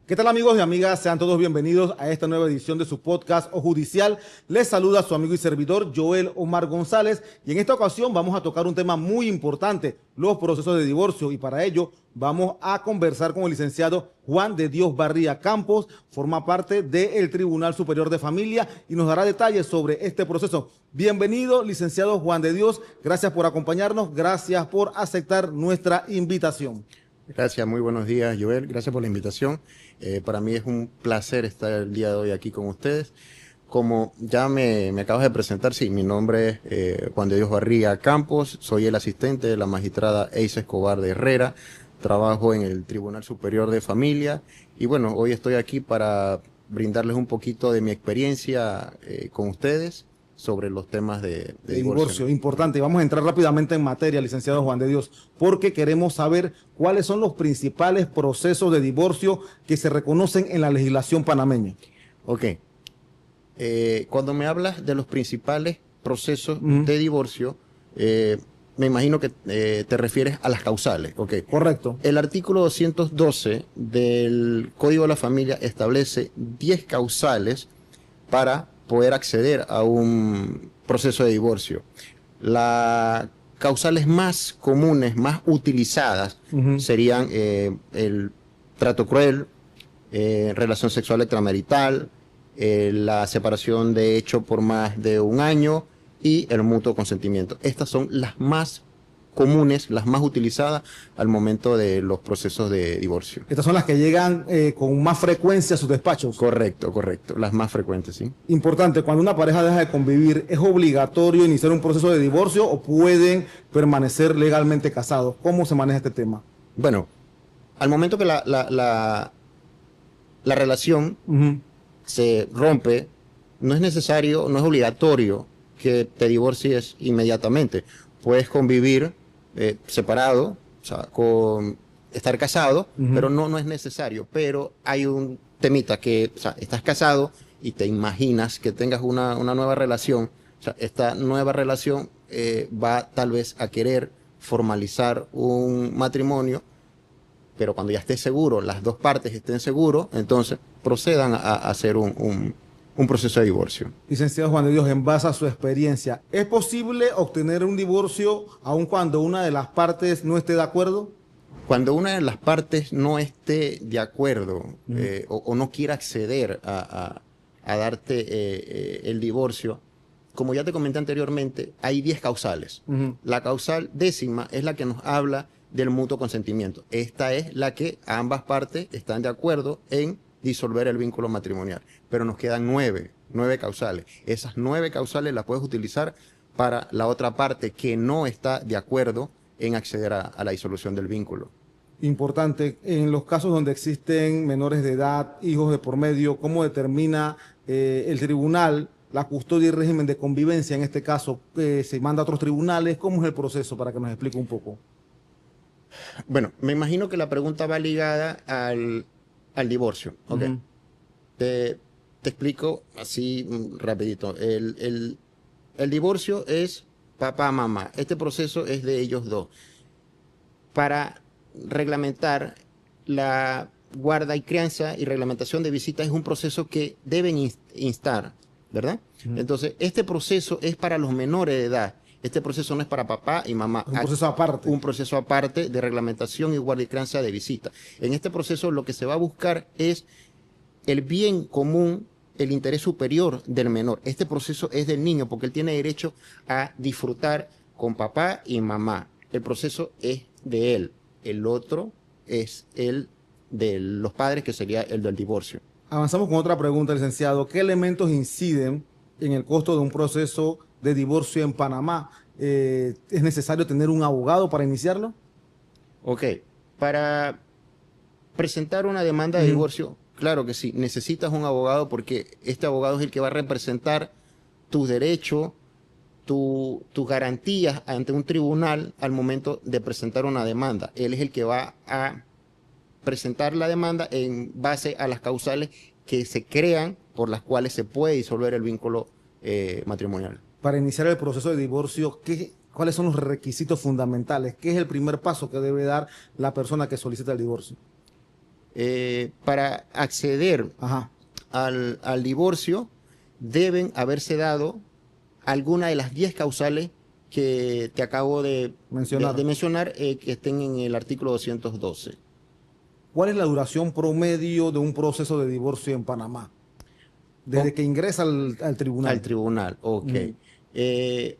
¿Qué tal, amigos y amigas? Sean todos bienvenidos a esta nueva edición de su podcast O Judicial. Les saluda su amigo y servidor Joel Omar González, y en esta ocasión vamos a tocar un tema muy importante: los procesos de divorcio, y para ello vamos a conversar con el licenciado Juan de Dios Barría Campos. Forma parte del Tribunal Superior de Familia y nos dará detalles sobre este proceso. Bienvenido, licenciado Juan de Dios. Gracias por acompañarnos, gracias por aceptar nuestra invitación. Gracias, muy buenos días, Joel. Gracias por la invitación. Para mí es un placer estar el día de hoy aquí con ustedes. Como ya me acabas de presentar, sí, mi nombre es Juan de Dios Barría Campos. Soy el asistente de la magistrada Eisa Escobar de Herrera. Trabajo en el Tribunal Superior de Familia. Y bueno, hoy estoy aquí para brindarles un poquito de mi experiencia con ustedes sobre los temas de divorcio. Importante. Vamos a entrar rápidamente en materia, licenciado Juan de Dios, porque queremos saber cuáles son los principales procesos de divorcio que se reconocen en la legislación panameña. Ok. Cuando me hablas de los principales procesos de divorcio, me imagino que te refieres a las causales. Okay. Correcto. El artículo 212 del Código de la Familia establece 10 causales para poder acceder a un proceso de divorcio. Las causales más comunes, más utilizadas, serían el trato cruel, relación sexual extramarital, la separación de hecho por más de un año y el mutuo consentimiento. Estas son las más comunes, las más utilizadas al momento de los procesos de divorcio. Estas son las que llegan con más frecuencia a sus despachos. Correcto, las más frecuentes, sí. Importante, cuando una pareja deja de convivir, ¿es obligatorio iniciar un proceso de divorcio o pueden permanecer legalmente casados? ¿Cómo se maneja este tema? Bueno, al momento que la relación se rompe, no es necesario, no es obligatorio que te divorcies inmediatamente. Puedes convivir separado, o sea, con estar casado, pero no es necesario. Pero hay un temita que, o sea, estás casado y te imaginas que tengas una nueva relación. O sea, esta nueva relación va tal vez a querer formalizar un matrimonio, pero cuando ya estés seguro, las dos partes estén seguros, entonces procedan a hacer un proceso de divorcio. Licenciado Juan de Dios, en base a su experiencia, ¿es posible obtener un divorcio aun cuando una de las partes no esté de acuerdo? Cuando una de las partes no esté de acuerdo o no quiera acceder a darte el divorcio, como ya te comenté anteriormente, hay 10 causales. La causal 10ª es la que nos habla del mutuo consentimiento. Esta es la que ambas partes están de acuerdo en disolver el vínculo matrimonial. Pero nos quedan 9 causales. Esas 9 causales las puedes utilizar para la otra parte que no está de acuerdo en acceder a la disolución del vínculo. Importante, en los casos donde existen menores de edad, hijos de por medio, ¿cómo determina el tribunal la custodia y régimen de convivencia? En este caso, ¿se manda a otros tribunales? ¿Cómo es el proceso? Para que nos explique un poco. Bueno, me imagino que la pregunta va ligada al divorcio. Okay. Te explico así rapidito. El divorcio es papá, mamá. Este proceso es de ellos dos. Para reglamentar la guarda y crianza y reglamentación de visitas es un proceso que deben instar, ¿verdad? Entonces, este proceso es para los menores de edad. Este proceso no es para papá y mamá. Un proceso aparte. Un proceso aparte de reglamentación y guarda y crianza de visita. En este proceso lo que se va a buscar es el bien común, el interés superior del menor. Este proceso es del niño porque él tiene derecho a disfrutar con papá y mamá. El proceso es de él. El otro es el de los padres, que sería el del divorcio. Avanzamos con otra pregunta, licenciado. ¿Qué elementos inciden en el costo de un proceso de divorcio en Panamá? ¿Es necesario tener un abogado para iniciarlo? Ok. Para presentar una demanda de divorcio, claro que sí, necesitas un abogado porque este abogado es el que va a representar tus derechos, tus garantías ante un tribunal al momento de presentar una demanda. Él es el que va a presentar la demanda en base a las causales que se crean por las cuales se puede disolver el vínculo matrimonial. Para iniciar el proceso de divorcio, ¿cuáles son los requisitos fundamentales? ¿Qué es el primer paso que debe dar la persona que solicita el divorcio? para acceder Ajá. al divorcio deben haberse dado alguna de las 10 causales que te acabo de mencionar, que estén en el artículo 212. ¿Cuál es la duración promedio de un proceso de divorcio en Panamá? Desde que ingresa al tribunal. Al tribunal, ok. Te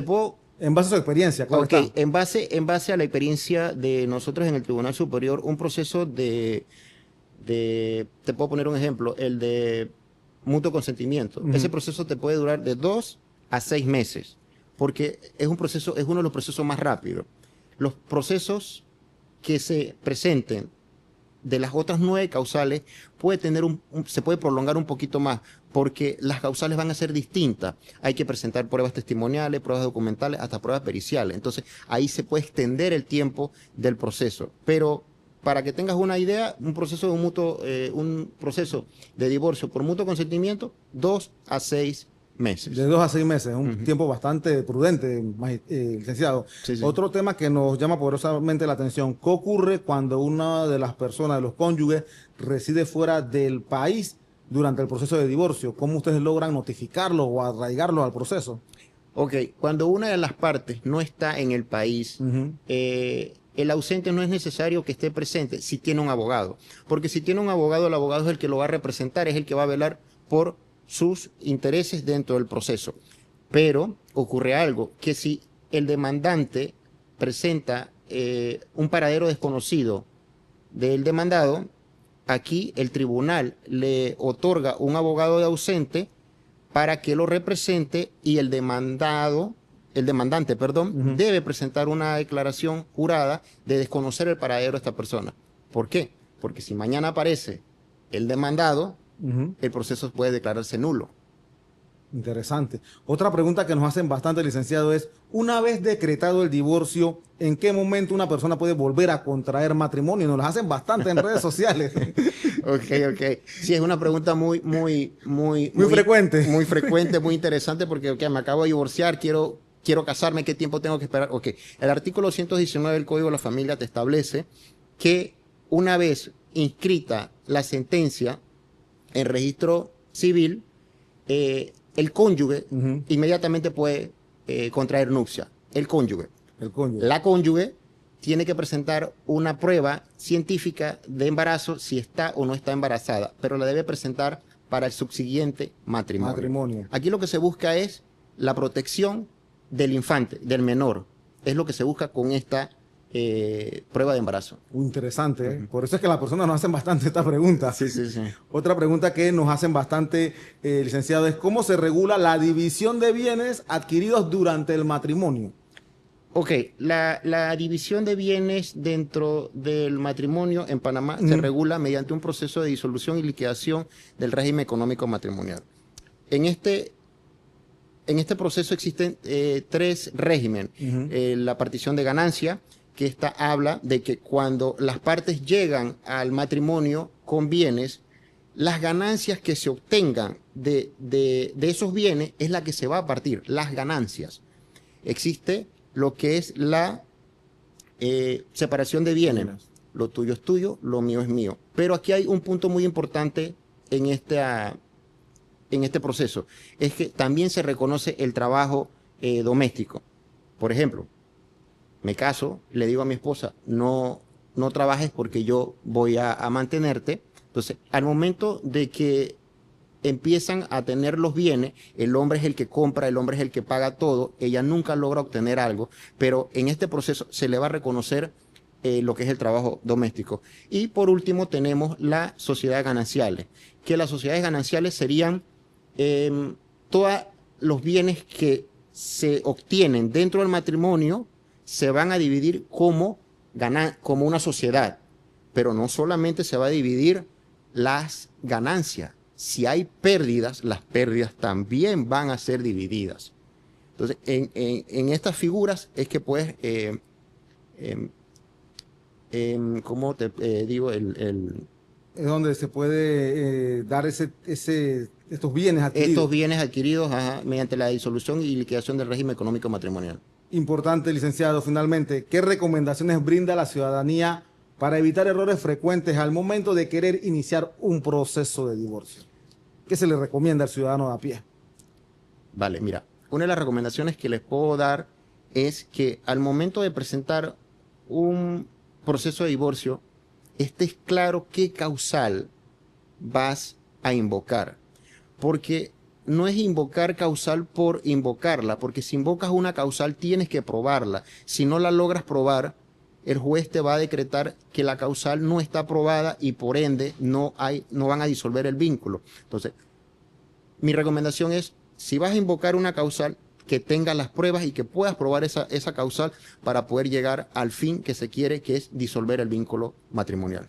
puedo... En base a su experiencia, claro okay, está. en base a la experiencia de nosotros en el Tribunal Superior, un proceso te puedo poner un ejemplo, el de mutuo consentimiento. Ese proceso te puede durar de 2 a 6 meses, porque es un proceso, es uno de los procesos más rápidos. Los procesos que se presenten de las otras 9 causales puede tener se puede prolongar un poquito más, porque las causales van a ser distintas. Hay que presentar pruebas testimoniales, pruebas documentales, hasta pruebas periciales. Entonces, ahí se puede extender el tiempo del proceso. Pero para que tengas una idea, un proceso de divorcio por mutuo consentimiento, 2 a 6 meses. De 2 a 6 meses, un tiempo bastante prudente, licenciado. Sí, sí. Otro tema que nos llama poderosamente la atención, ¿qué ocurre cuando una de las personas, de los cónyuges, reside fuera del país durante el proceso de divorcio? ¿Cómo ustedes logran notificarlo o arraigarlo al proceso? Ok, cuando una de las partes no está en el país, el ausente no es necesario que esté presente si tiene un abogado. Porque si tiene un abogado, el abogado es el que lo va a representar, es el que va a velar por sus intereses dentro del proceso. Pero ocurre algo, que si el demandante presenta un paradero desconocido del demandado, aquí el tribunal le otorga un abogado de ausente para que lo represente y el demandante, debe presentar una declaración jurada de desconocer el paradero de esta persona. ¿Por qué? Porque si mañana aparece el demandado, el proceso puede declararse nulo. Interesante. Otra pregunta que nos hacen bastante, licenciado, es, una vez decretado el divorcio, ¿en qué momento una persona puede volver a contraer matrimonio? Nos las hacen bastante en redes sociales. Ok. Sí, es una pregunta muy frecuente. Muy frecuente, muy interesante, porque me acabo de divorciar, quiero casarme, ¿qué tiempo tengo que esperar? Ok, el artículo 119 del Código de la Familia te establece que una vez inscrita la sentencia en registro civil, el cónyuge inmediatamente puede contraer nupcia. El cónyuge. La cónyuge tiene que presentar una prueba científica de embarazo si está o no está embarazada, pero la debe presentar para el subsiguiente matrimonio. Aquí lo que se busca es la protección del infante, del menor. Es lo que se busca con esta prueba de embarazo. Interesante. Por eso es que las personas nos hacen bastante esta pregunta. Sí. Otra pregunta que nos hacen bastante, licenciado, es ¿cómo se regula la división de bienes adquiridos durante el matrimonio? Ok, la división de bienes dentro del matrimonio en Panamá se regula mediante un proceso de disolución y liquidación del régimen económico matrimonial. En este proceso existen 3 regímenes. La partición de ganancia, que esta habla de que cuando las partes llegan al matrimonio con bienes, las ganancias que se obtengan de esos bienes es la que se va a partir, las ganancias. Existe lo que es la separación de bienes. Lo tuyo es tuyo, lo mío es mío. Pero aquí hay un punto muy importante en este proceso. Es que también se reconoce el trabajo doméstico. Por ejemplo, me caso, le digo a mi esposa, no trabajes porque yo voy a mantenerte. Entonces, al momento de que empiezan a tener los bienes, el hombre es el que compra, el hombre es el que paga todo, ella nunca logra obtener algo, pero en este proceso se le va a reconocer lo que es el trabajo doméstico. Y por último tenemos las sociedades gananciales, que las sociedades gananciales serían todos los bienes que se obtienen dentro del matrimonio se van a dividir como una sociedad, pero no solamente se va a dividir las ganancias. Si hay pérdidas, las pérdidas también van a ser divididas. Entonces, en estas figuras es que puedes, ¿cómo te digo? Es donde se puede dar estos bienes adquiridos. Estos bienes adquiridos mediante la disolución y liquidación del régimen económico matrimonial. Importante, licenciado, finalmente, ¿qué recomendaciones brinda la ciudadanía para evitar errores frecuentes al momento de querer iniciar un proceso de divorcio? ¿Qué se le recomienda al ciudadano de a pie? Vale, mira, una de las recomendaciones que les puedo dar es que al momento de presentar un proceso de divorcio, estés claro qué causal vas a invocar. Porque no es invocar causal por invocarla, porque si invocas una causal tienes que probarla. Si no la logras probar, el juez te va a decretar que la causal no está probada y por ende no van a disolver el vínculo. Entonces, mi recomendación es, si vas a invocar una causal, que tengas las pruebas y que puedas probar esa causal para poder llegar al fin que se quiere, que es disolver el vínculo matrimonial.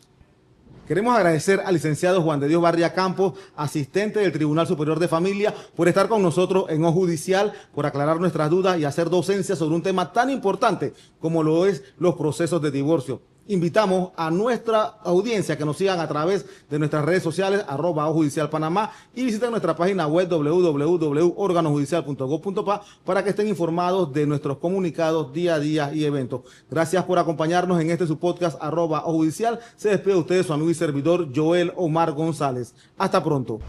Queremos agradecer al licenciado Juan de Dios Barria Campos, asistente del Tribunal Superior de Familia, por estar con nosotros en O Judicial, por aclarar nuestras dudas y hacer docencia sobre un tema tan importante como lo es los procesos de divorcio. Invitamos a nuestra audiencia que nos sigan a través de nuestras redes sociales, @ojudicialpanamá, y visiten nuestra página web www.organojudicial.gov.pa para que estén informados de nuestros comunicados día a día y eventos. Gracias por acompañarnos en su podcast @ojudicial. Se despide de ustedes su amigo y servidor Joel Omar González. Hasta pronto.